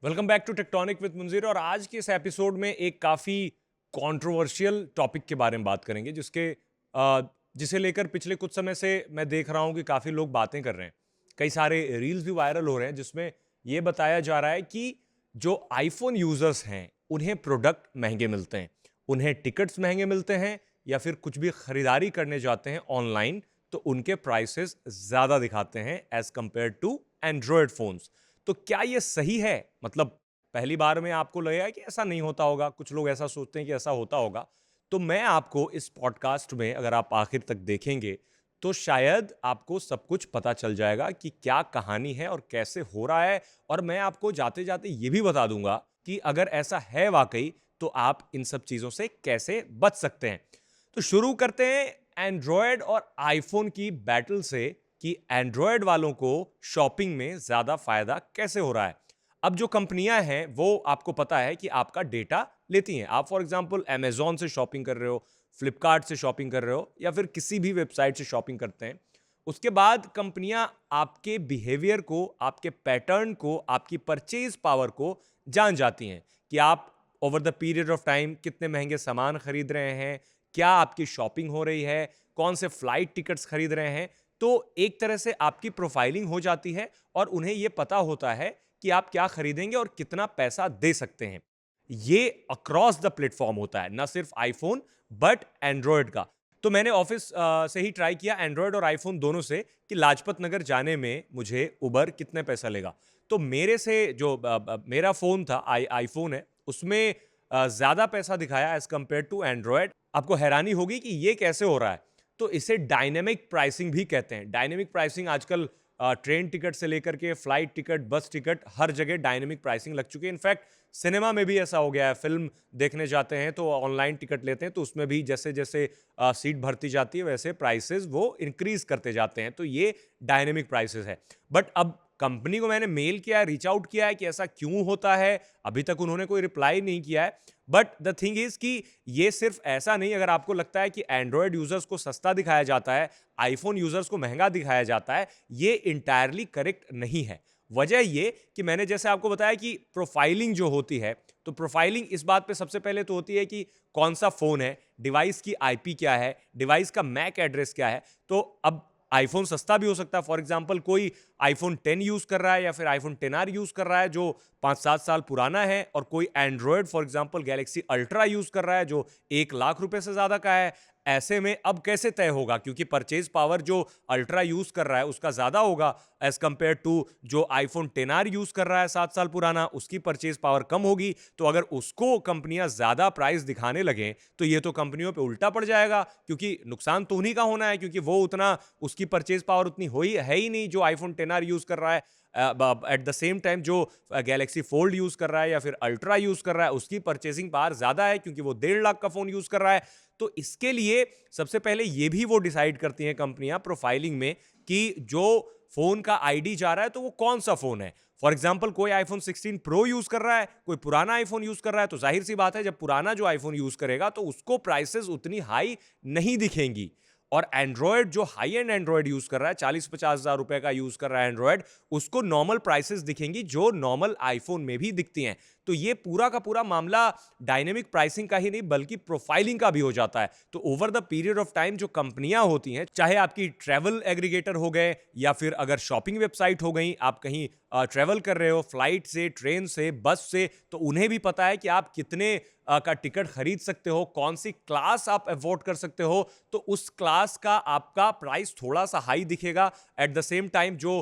Welcome back to tectonic with Munjeer. और आज के इस एपिसोड में एक काफ़ी कंट्रोवर्शियल टॉपिक के बारे में बात करेंगे जिसे लेकर पिछले कुछ समय से मैं देख रहा हूं कि काफ़ी लोग बातें कर रहे हैं। कई सारे रील्स भी वायरल हो रहे हैं जिसमें ये बताया जा रहा है कि जो आईफोन यूज़र्स हैं उन्हें प्रोडक्ट महंगे मिलते हैं, उन्हें टिकट्स महंगे मिलते हैं, या फिर कुछ भी ख़रीदारी करने जाते हैं ऑनलाइन तो उनके प्राइसेस ज़्यादा दिखाते हैं as compared to Android phones. तो क्या ये सही है? मतलब पहली बार में आपको लगेगा कि ऐसा नहीं होता होगा, कुछ लोग ऐसा सोचते हैं कि ऐसा होता होगा। तो मैं आपको इस पॉडकास्ट में, अगर आप आखिर तक देखेंगे तो शायद आपको सब कुछ पता चल जाएगा कि क्या कहानी है और कैसे हो रहा है। और मैं आपको जाते जाते ये भी बता दूंगा कि अगर ऐसा है वाकई तो आप इन सब चीज़ों से कैसे बच सकते हैं। तो शुरू करते हैं एंड्रॉयड और आईफोन की बैटल से कि एंड्रॉयड वालों को शॉपिंग में ज़्यादा फायदा कैसे हो रहा है। अब जो कंपनियां हैं वो आपको पता है कि आपका डेटा लेती हैं। आप फॉर एग्जांपल अमेजॉन से शॉपिंग कर रहे हो, फ्लिपकार्ट से शॉपिंग कर रहे हो, या फिर किसी भी वेबसाइट से शॉपिंग करते हैं। उसके बाद कंपनियां आपके बिहेवियर को, आपके पैटर्न को, आपकी परचेज पावर को जान जाती हैं कि आप over the period of time कितने महंगे सामान खरीद रहे हैं, क्या आपकी शॉपिंग हो रही है, कौन से फ्लाइट टिकट्स खरीद रहे हैं। तो एक तरह से आपकी प्रोफाइलिंग हो जाती है और उन्हें यह पता होता है कि आप क्या खरीदेंगे और कितना पैसा दे सकते हैं। ये अक्रॉस द प्लेटफॉर्म होता है, ना सिर्फ आईफोन बट एंड्रॉयड का। तो मैंने ऑफिस से ही ट्राई किया एंड्रॉयड और आईफोन दोनों से कि लाजपत नगर जाने में मुझे उबर कितने पैसा लेगा। तो मेरे से जो मेरा फ़ोन था, आईफोन है, उसमें ज़्यादा पैसा दिखाया एज कंपेयर टू एंड्रॉयड। आपको हैरानी होगी कि ये कैसे हो रहा है। तो इसे डायनेमिक प्राइसिंग भी कहते हैं। डायनेमिक प्राइसिंग आजकल ट्रेन टिकट से लेकर के फ्लाइट टिकट, बस टिकट, हर जगह डायनेमिक प्राइसिंग लग चुकी है। इनफैक्ट सिनेमा में भी ऐसा हो गया है। फिल्म देखने जाते हैं तो ऑनलाइन टिकट लेते हैं तो उसमें भी जैसे जैसे सीट भरती जाती है वैसे प्राइसेस वो इंक्रीज करते जाते हैं। तो ये डायनेमिक प्राइसेस है। बट अब कंपनी को मैंने मेल किया है, रीच आउट किया है कि ऐसा क्यों होता है। अभी तक उन्होंने कोई रिप्लाई नहीं किया है। बट द थिंग इज कि ये सिर्फ ऐसा नहीं, अगर आपको लगता है कि एंड्रॉयड यूजर्स को सस्ता दिखाया जाता है, आईफोन यूजर्स को महंगा दिखाया जाता है, ये इंटायरली करेक्ट नहीं है। वजह ये कि मैंने जैसे आपको बताया कि प्रोफाइलिंग जो होती है, तो प्रोफाइलिंग इस बात पे सबसे पहले तो होती है कि कौन सा फोन है, डिवाइस की आईपी क्या है, डिवाइस का मैक एड्रेस क्या है। तो अब आईफोन सस्ता भी हो सकता है। फॉर एग्जांपल कोई आईफोन 10 यूज कर रहा है या फिर आईफोन 10R यूज कर रहा है जो 5-7 साल पुराना है, और कोई Android for example Galaxy ultra use कर रहा है जो 1 लाख रुपए से ज्यादा का है। ऐसे में अब कैसे तय होगा, क्योंकि परचेज पावर जो अल्ट्रा यूज कर रहा है उसका ज्यादा होगा एज कंपेयर टू जो आईफोन 10R यूज कर रहा है 7 साल पुराना, उसकी परचेज पावर कम होगी। तो अगर उसको कंपनियां ज्यादा प्राइस दिखाने लगे तो ये तो कंपनियों पे उल्टा पड़ जाएगा, क्योंकि नुकसान तो उन्हीं का होना है, क्योंकि वो उतना, उसकी परचेज पावर उतनी है ही नहीं जो आईफोन 10R यूज कर रहा है। एट द सेम टाइम जो गैलेक्सी फोल्ड यूज कर रहा है या फिर अल्ट्रा यूज कर रहा है उसकी परचेसिंग पावर ज्यादा है, क्योंकि वो 1.5 लाख का फोन यूज कर रहा है। तो इसके लिए सबसे पहले ये भी वो डिसाइड करती हैं कंपनियां प्रोफाइलिंग में कि जो फोन का आईडी जा रहा है तो वो कौन सा फोन है। फॉर एग्जाम्पल कोई आईफोन 16 प्रो यूज कर रहा है, कोई पुराना आईफोन यूज कर रहा है, तो जाहिर सी बात है जब पुराना जो आईफोन यूज करेगा तो उसको प्राइसेस उतनी हाई नहीं दिखेंगी। और एंड्रॉयड जो हाई एंड एंड्रॉयड यूज कर रहा है, 40-50 हजार रुपए का यूज कर रहा है एंड्रॉयड, उसको नॉर्मल प्राइसेस दिखेंगी जो नॉर्मल आईफोन में भी दिखती हैं। तो ये पूरा का पूरा मामला डायनेमिक प्राइसिंग का ही नहीं बल्कि प्रोफाइलिंग का भी हो जाता है। तो over the period of time जो कंपनियां होती हैं, चाहे आपकी ट्रैवल एग्रीगेटर हो गए या फिर अगर शॉपिंग वेबसाइट हो गई, आप कहीं ट्रैवल कर रहे हो फ्लाइट से, ट्रेन से, बस से, तो उन्हें भी पता है कि आप कितने का टिकट खरीद सकते हो, कौन सी क्लास आप अफोर्ड कर सकते हो। तो उस क्लास का आपका प्राइस थोड़ा सा हाई दिखेगा। एट द सेम टाइम जो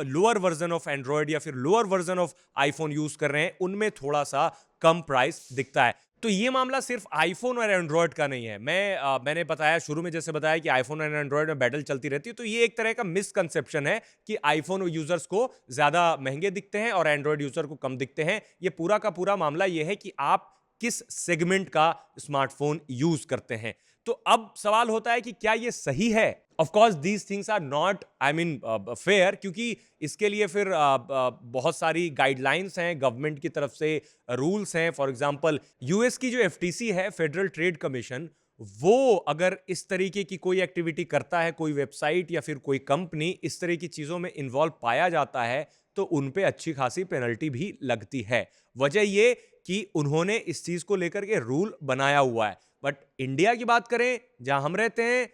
लोअर वर्जन ऑफ एंड्रॉयड या फिर lower version of iPhone use कर रहे हैं उनमें थोड़ा सा कम प्राइस दिखता है। तो ये मामला सिर्फ आईफोन और एंड्रॉयड का नहीं है। मैंने बताया शुरू में, जैसे बताया कि आईफोन और एंड्रॉयड में बैटल चलती रहती है। तो ये एक तरह का मिसकंसेप्शन है कि आईफोन यूजर्स को ज्यादा महंगे दिखते हैं और एंड्रॉयड यूजर को कम दिखते हैं। ये पूरा का पूरा मामला ये है कि आप किस सेगमेंट का स्मार्टफोन यूज करते हैं। तो अब सवाल होता है कि क्या ये सही है। Of course these things are not, I mean, fair, क्योंकि इसके लिए फिर बहुत सारी गाइडलाइंस हैं गवर्नमेंट की तरफ से, रूल्स हैं। फॉर एग्जांपल यूएस की जो एफटीसी है, फेडरल ट्रेड कमीशन, वो अगर इस तरीके की कोई एक्टिविटी करता है, कोई वेबसाइट या फिर कोई कंपनी इस तरह की चीज़ों में इन्वॉल्व पाया जाता है, तो उन पे अच्छी खासी पेनल्टी भी लगती है। वजह ये कि उन्होंने इस चीज़ को लेकर के रूल बनाया हुआ है। बट इंडिया की बात करें, जहां हम रहते हैं,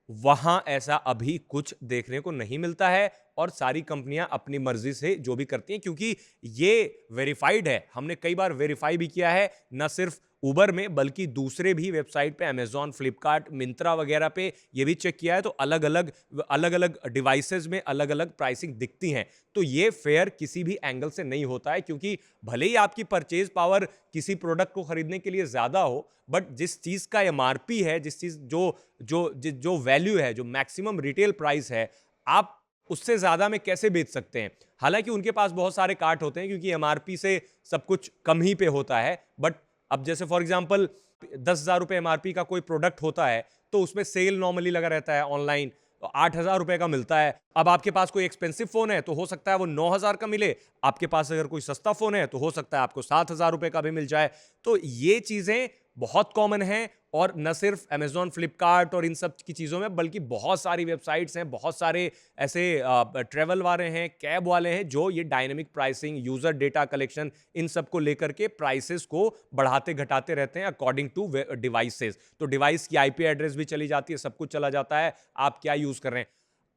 वहां ऐसा अभी कुछ देखने को नहीं मिलता है और सारी कंपनियां अपनी मर्जी से जो भी करती हैं, क्योंकि ये वेरीफाइड है। हमने कई बार वेरीफाई भी किया है, न सिर्फ उबर में बल्कि दूसरे भी वेबसाइट पे, अमेजॉन, फ्लिपकार्ट, मिंत्रा वगैरह पे ये भी चेक किया है, तो अलग अलग डिवाइसेस में अलग अलग प्राइसिंग दिखती हैं। तो ये फेयर किसी भी एंगल से नहीं होता है, क्योंकि भले ही आपकी परचेज पावर किसी प्रोडक्ट को खरीदने के लिए ज्यादा हो, बट जिस चीज का एमआरपी है, जिस चीज जो वैल्यू है, जो मैक्सिमम रिटेल प्राइस है, आप उससे ज्यादा में कैसे बेच सकते हैं? हालांकि उनके पास बहुत सारे कार्ट होते हैं, क्योंकि एमआरपी से सब कुछ कम ही पे होता है। बट अब जैसे फॉर एग्जांपल 10,000 रुपए एमआरपी का कोई प्रोडक्ट होता है, तो उसमें सेल नॉर्मली लगा रहता है ऑनलाइन, तो 8,000 रुपए का मिलता है। अब आपके पास कोई एक्सपेंसिव फोन है तो हो सकता है वो 9,000 का मिले, आपके पास अगर कोई सस्ता फोन है तो हो सकता है आपको 7,000 रुपए का भी मिल जाए। तो ये चीजें बहुत कॉमन है, और न सिर्फ अमेजॉन, फ्लिपकार्ट और इन सब की चीज़ों में, बल्कि बहुत सारी वेबसाइट्स हैं, बहुत सारे ऐसे ट्रैवल वाले हैं, कैब वाले हैं, जो ये dynamic pricing, user data collection, इन सब को लेकर के प्राइसेस को बढ़ाते घटाते रहते हैं अकॉर्डिंग टू डिवाइसेस। तो डिवाइस की आईपी एड्रेस भी चली जाती है, सब कुछ चला जाता है, आप क्या यूज़ कर रहे हैं।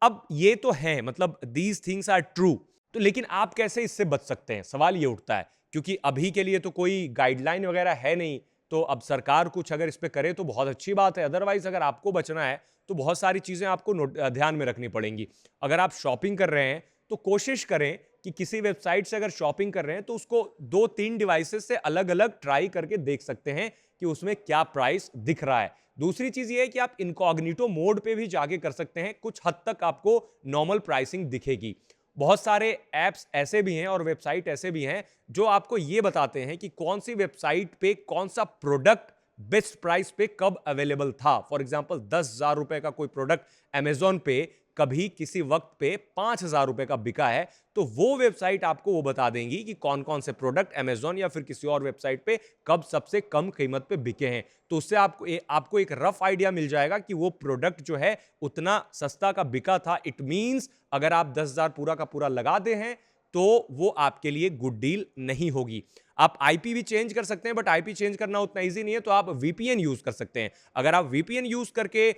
अब ये तो है, मतलब दीज थिंग्स आर ट्रू। तो लेकिन आप कैसे इससे बच सकते हैं, सवाल ये उठता है, क्योंकि अभी के लिए तो कोई गाइडलाइन वगैरह है नहीं। तो अब सरकार कुछ अगर इस पे करे तो बहुत अच्छी बात है, अदरवाइज अगर आपको बचना है तो बहुत सारी चीजें आपको ध्यान में रखनी पड़ेंगी। अगर आप शॉपिंग कर रहे हैं तो कोशिश करें कि किसी वेबसाइट से अगर शॉपिंग कर रहे हैं तो उसको 2-3 डिवाइसेस से अलग अलग ट्राई करके देख सकते हैं कि उसमें क्या प्राइस दिख रहा है। दूसरी चीज ये है कि आप इनकॉग्निटो मोड पे भी जाके कर सकते हैं, कुछ हद तक आपको नॉर्मल प्राइसिंग दिखेगी। बहुत सारे ऐप्स ऐसे भी हैं और वेबसाइट ऐसे भी हैं जो आपको यह बताते हैं कि कौन सी वेबसाइट पे कौन सा प्रोडक्ट बेस्ट प्राइस पे कब अवेलेबल था। फॉर एग्जांपल 10,000 रुपए का कोई प्रोडक्ट अमेजॉन पे कभी किसी वक्त पे 5,000 रुपए का बिका है, तो वो वेबसाइट आपको वो बता देंगी कि कौन कौन से प्रोडक्ट अमेजॉन या फिर किसी और वेबसाइट पे कब सबसे कम कीमत पे बिके हैं। तो उससे आपको एक रफ आइडिया मिल जाएगा कि वो प्रोडक्ट जो है उतना सस्ता का बिका था। इट मींस अगर आप 10,000 पूरा का पूरा लगा दे हैं तो वो आपके लिए गुड डील नहीं होगी। आप आईपी भी चेंज कर सकते हैं, बट आईपी चेंज करना उतना इजी नहीं है, तो आप वीपीएन यूज कर सकते हैं। अगर आप वीपीएन यूज करके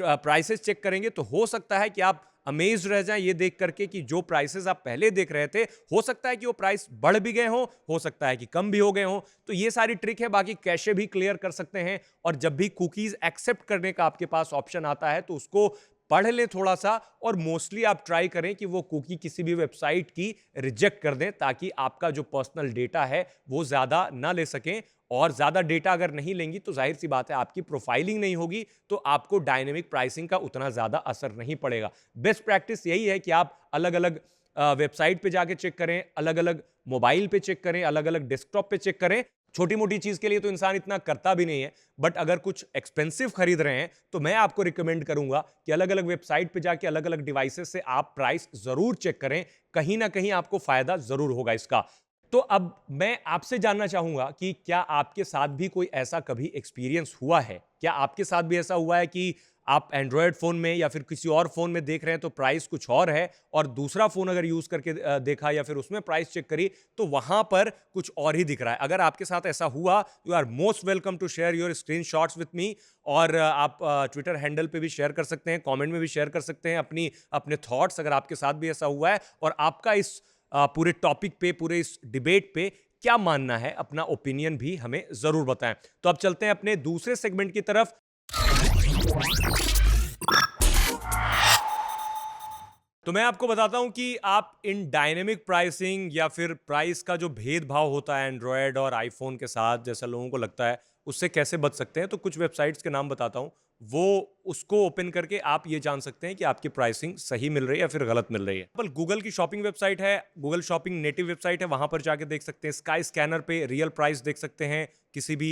प्राइसेस चेक करेंगे तो हो सकता है कि आप अमेज रह जाएं ये देख करके कि जो प्राइसेस आप पहले देख रहे थे, हो सकता है कि वो प्राइस बढ़ भी गए हो सकता है कि कम भी हो गए हों। तो ये सारी ट्रिक है। बाकी कैशे भी क्लियर कर सकते हैं, और जब भी कुकीज एक्सेप्ट करने का आपके पास ऑप्शन आता है तो उसको पढ़ लें थोड़ा सा, और मोस्टली आप ट्राई करें कि वो कुकी किसी भी वेबसाइट की रिजेक्ट कर दें, ताकि आपका जो पर्सनल डेटा है वो ज्यादा ना ले सकें। और ज्यादा डेटा अगर नहीं लेंगी तो जाहिर सी बात है आपकी प्रोफाइलिंग नहीं होगी, तो आपको डायनेमिक प्राइसिंग का उतना ज्यादा असर नहीं पड़ेगा। बेस्ट प्रैक्टिस यही है कि आप अलग अलग वेबसाइट पे जाके चेक करें, अलग अलग मोबाइल पे चेक करें, अलग अलग डेस्कटॉप पे चेक करें। छोटी मोटी चीज के लिए तो इंसान इतना करता भी नहीं है, बट अगर कुछ एक्सपेंसिव खरीद रहे हैं तो मैं आपको रिकमेंड करूंगा कि अलग अलग वेबसाइट पे जाके अलग अलग डिवाइसेस से आप प्राइस जरूर चेक करें। कहीं ना कहीं आपको फायदा जरूर होगा इसका। तो अब मैं आपसे जानना चाहूंगा कि क्या आपके साथ भी कोई ऐसा कभी एक्सपीरियंस हुआ है? क्या आपके साथ भी ऐसा हुआ है कि आप एंड्रॉयड फोन में या फिर किसी और फोन में देख रहे हैं तो प्राइस कुछ और है, और दूसरा फोन अगर यूज करके देखा या फिर उसमें प्राइस चेक करी तो वहां पर कुछ और ही दिख रहा है? अगर आपके साथ ऐसा हुआ, you are most welcome to share your screenshots with me. और आप ट्विटर हैंडल पे भी शेयर कर सकते हैं, कमेंट में भी शेयर कर सकते हैं अपने थॉट्स, अगर आपके साथ भी ऐसा हुआ है, और आपका इस पूरे टॉपिक पे, पूरे इस डिबेट पे क्या मानना है, अपना ओपिनियन भी हमें जरूर बताएं। तो अब चलते हैं अपने दूसरे सेगमेंट की तरफ। तो मैं आपको बताता हूं कि आप इन डायनेमिक प्राइसिंग या फिर प्राइस का जो भेदभाव होता है एंड्रॉयड और आईफोन के साथ, जैसा लोगों को लगता है, उससे कैसे बच सकते हैं। तो कुछ वेबसाइट्स के नाम बताता हूं, वो उसको ओपन करके आप ये जान सकते हैं कि आपकी प्राइसिंग सही मिल रही है या फिर गलत मिल रही है। पर गूगल की शॉपिंग वेबसाइट है, गूगल शॉपिंग नेटिव वेबसाइट है, वहां पर जाके देख सकते हैं। स्काई स्कैनर पे रियल प्राइस देख सकते हैं किसी भी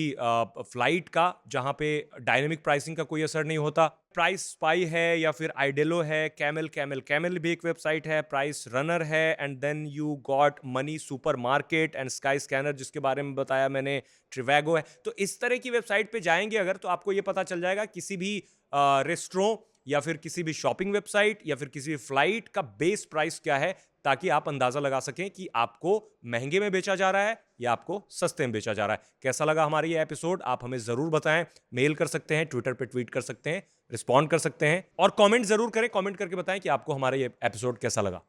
फ्लाइट का जहाँ पे डायनेमिक प्राइसिंग का कोई असर नहीं होता। प्राइस स्पाई है या फिर आइडेलो है, कैमल कैमल कैमल भी एक वेबसाइट है, प्राइस रनर है, and then you got MoneySuperMarket and Skyscanner जिसके बारे में बताया मैंने, ट्रिवैगो है। तो इस तरह की वेबसाइट पे जाएंगे अगर तो आपको ये पता चल जाएगा किसी भी रेस्टोरेंट या फिर किसी भी शॉपिंग वेबसाइट या फिर किसी भी फ्लाइट का बेस प्राइस क्या है, ताकि आप अंदाजा लगा सकें कि आपको महंगे में बेचा जा रहा है या आपको सस्ते में बेचा जा रहा है। कैसा लगा हमारा ये एपिसोड आप हमें जरूर बताएं। मेल कर सकते हैं, ट्विटर पे ट्वीट कर सकते हैं, रिस्पॉन्ड कर सकते हैं और कमेंट जरूर करें। कमेंट करके बताएं कि आपको हमारा ये एपिसोड कैसा लगा।